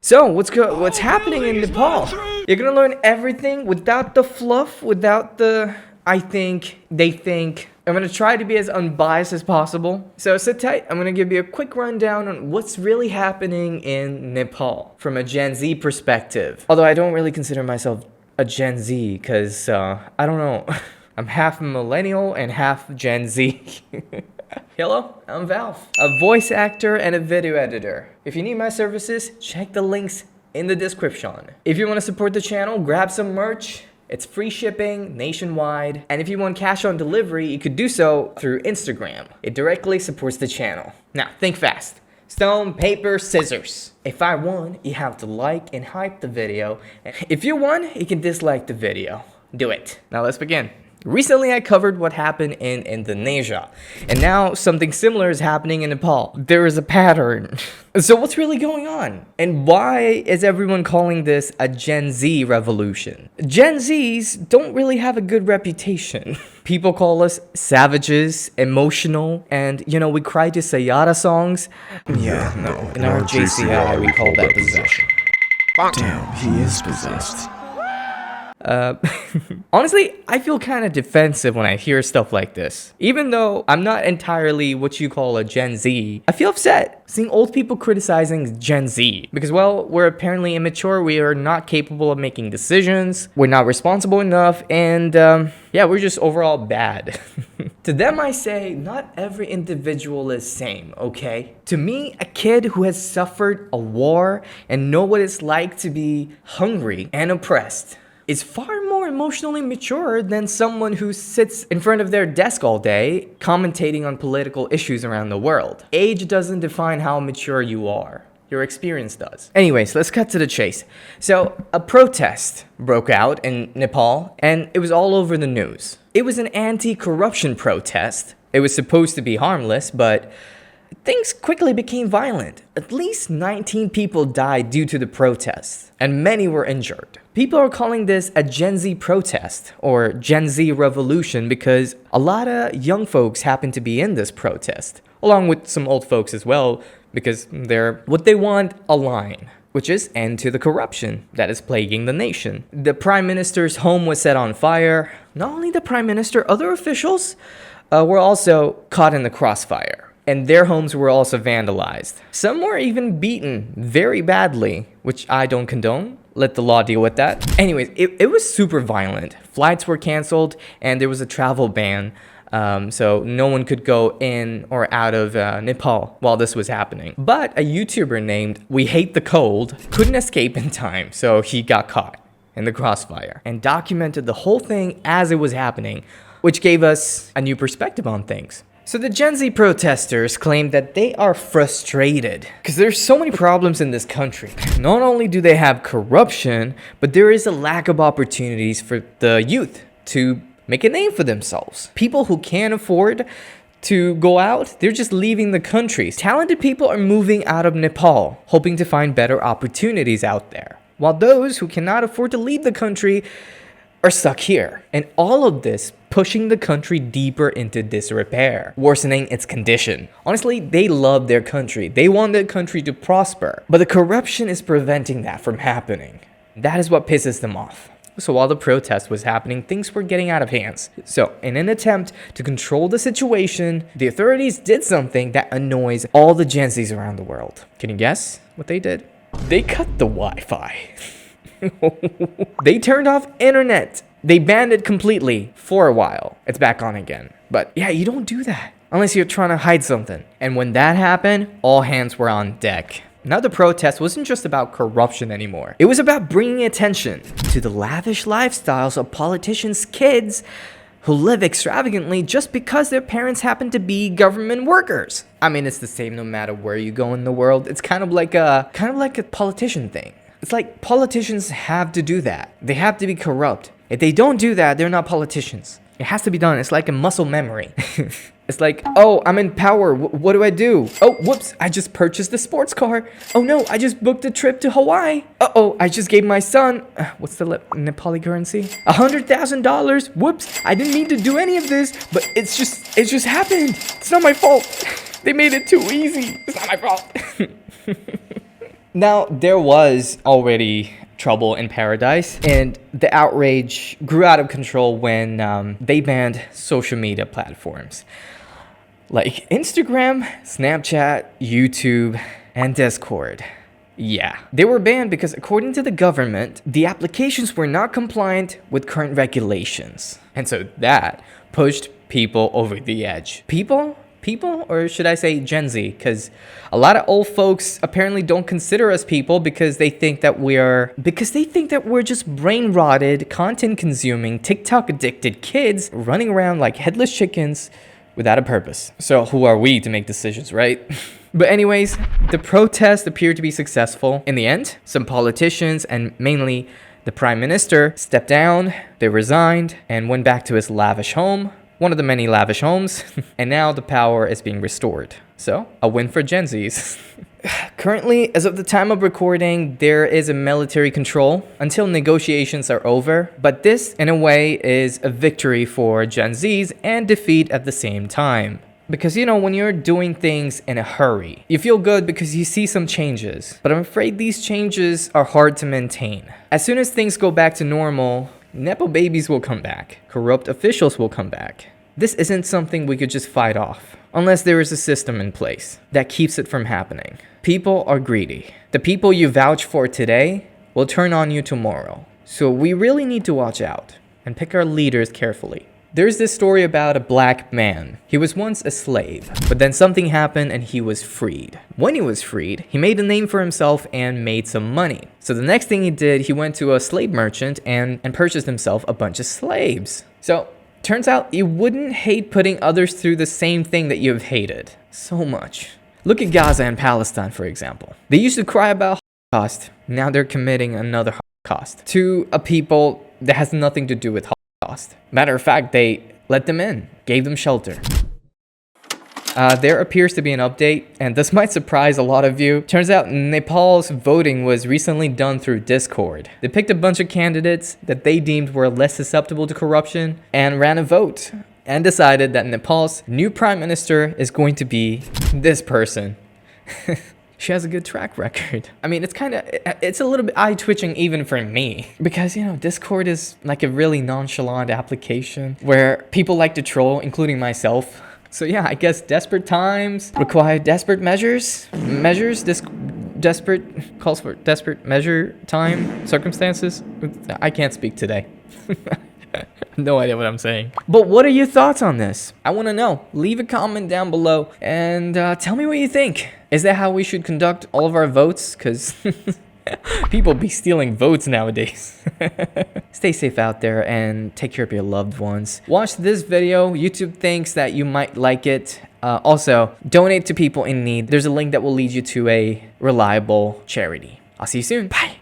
So, what's happening in Nepal? You're gonna learn everything without the fluff, without the I think, they think. I'm gonna try to be as unbiased as possible. So sit tight, I'm gonna give you a quick rundown on what's really happening in Nepal from a Gen Z perspective. Although I don't really consider myself a Gen Z, because, I don't know. I'm half millennial and half Gen Z. Hello, I'm VALF, a voice actor and a video editor. If you need my services, check the links in the description. If you want to support the channel, grab some merch. It's free shipping nationwide. And if you want cash on delivery, you could do so through Instagram. It directly supports the channel. Now, think fast. Stone, paper, scissors. If I won, you have to like and hype the video. If you won, you can dislike the video. Do it. Now let's begin. Recently, I covered what happened in Indonesia, and now something similar is happening in Nepal. There is a pattern. So what's really going on? And why is everyone calling this a Gen Z revolution? Gen Zs don't really have a good reputation. People call us savages, emotional, and, you know, we cry to Sayada songs. Yeah, no. In our JCI, we call that possession. Damn, he is possessed. Honestly, I feel kind of defensive when I hear stuff like this. Even though I'm not entirely what you call a Gen Z, I feel upset seeing old people criticizing Gen Z. Because, well, we're apparently immature, we are not capable of making decisions, we're not responsible enough, and yeah, we're just overall bad. To them I say, not every individual is same, okay? To me, a kid who has suffered a war and know what it's like to be hungry and oppressed is far more emotionally mature than someone who sits in front of their desk all day commentating on political issues around the world. Age doesn't define how mature you are. Your experience does. Anyways, let's cut to the chase. So, a protest broke out in Nepal, and it was all over the news. It was an anti-corruption protest. It was supposed to be harmless, but things quickly became violent. At least 19 people died due to the protests, and many were injured. People are calling this a Gen Z protest, or Gen Z revolution, because a lot of young folks happen to be in this protest, along with some old folks as well, because what they want align, which is end to the corruption that is plaguing the nation. The Prime Minister's home was set on fire. Not only the Prime Minister, other officials were also caught in the crossfire, and their homes were also vandalized. Some were even beaten very badly, which I don't condone. Let the law deal with that. Anyways, it was super violent. Flights were canceled, and there was a travel ban. So no one could go in or out of Nepal while this was happening. But a YouTuber named We Hate the Cold couldn't escape in time, so he got caught in the crossfire and documented the whole thing as it was happening, which gave us a new perspective on things. So the Gen Z protesters claim that they are frustrated because there's so many problems in this country. Not only do they have corruption, but there is a lack of opportunities for the youth to make a name for themselves. People who can't afford to go out, they're just leaving the country. Talented people are moving out of Nepal, hoping to find better opportunities out there, while those who cannot afford to leave the country are stuck here. And all of this pushing the country deeper into disrepair, worsening its condition. Honestly, they love their country. They want their country to prosper, but the corruption is preventing that from happening. That is what pisses them off. So while the protest was happening, things were getting out of hands. So in an attempt to control the situation, the authorities did something that annoys all the Gen Zs around the world. Can you guess what they did? They cut the Wi-Fi. They turned off internet. They banned it completely for a while. It's back on again. But yeah, you don't do that unless you're trying to hide something. And when that happened, all hands were on deck. Now the protest wasn't just about corruption anymore. It was about bringing attention to the lavish lifestyles of politicians' kids who live extravagantly just because their parents happen to be government workers. I mean, it's the same no matter where you go in the world. It's kind of like a politician thing. It's like politicians have to do that. They have to be corrupt. If they don't do that, they're not politicians. It has to be done. It's like a muscle memory. It's like, oh, I'm in power. What do I do? Oh, whoops, I just purchased a sports car. Oh no, I just booked a trip to Hawaii. Uh-oh, I just gave my son, what's the Nepali currency? $100,000. Whoops, I didn't mean to do any of this, but it just happened. It's not my fault. They made it too easy. It's not my fault. Now, there was already trouble in paradise, and the outrage grew out of control when they banned social media platforms like Instagram, Snapchat, YouTube, and Discord. Yeah, they were banned because according to the government, the applications were not compliant with current regulations. And so that pushed people over the edge. People, or should I say Gen Z? Because a lot of old folks apparently don't consider us people because they think that we're just brain rotted, content consuming, TikTok addicted kids running around like headless chickens without a purpose. So who are we to make decisions, right? But anyways, the protest appeared to be successful. In the end, some politicians and mainly the prime minister stepped down, they resigned, and went back to his lavish home, one of the many lavish homes, and now the power is being restored. So, a win for Gen Zs. Currently, as of the time of recording, there is a military control until negotiations are over, but this, in a way, is a victory for Gen Zs and defeat at the same time. Because, you know, when you're doing things in a hurry, you feel good because you see some changes, but I'm afraid these changes are hard to maintain. As soon as things go back to normal, Nepo babies will come back. Corrupt officials will come back. This isn't something we could just fight off, unless there is a system in place that keeps it from happening. People are greedy. The people you vouch for today will turn on you tomorrow. So we really need to watch out and pick our leaders carefully. There's this story about a black man. He was once a slave, but then something happened and he was freed. When he was freed, he made a name for himself and made some money. So the next thing he did, he went to a slave merchant and purchased himself a bunch of slaves. So turns out you wouldn't hate putting others through the same thing that you've hated so much. Look at Gaza and Palestine, for example. They used to cry about Holocaust. Now they're committing another Holocaust to a people that has nothing to do with Holocaust. Matter of fact, they let them in, gave them shelter. There appears to be an update, and this might surprise a lot of you. Turns out Nepal's voting was recently done through Discord. They picked a bunch of candidates that they deemed were less susceptible to corruption and ran a vote and decided that Nepal's new prime minister is going to be this person. She has a good track record. I mean, it's a little bit eye-twitching even for me. Because, you know, Discord is like a really nonchalant application where people like to troll, including myself. So yeah, I guess desperate times require desperate measures. Desperate calls for desperate measure time, circumstances. I can't speak today. No idea what I'm saying. But what are your thoughts on this? I want to know. Leave a comment down below and tell me what you think. Is that how we should conduct all of our votes? Because people be stealing votes nowadays. Stay safe out there and take care of your loved ones. Watch this video. YouTube thinks that you might like it. Also, donate to people in need. There's a link that will lead you to a reliable charity. I'll see you soon. Bye.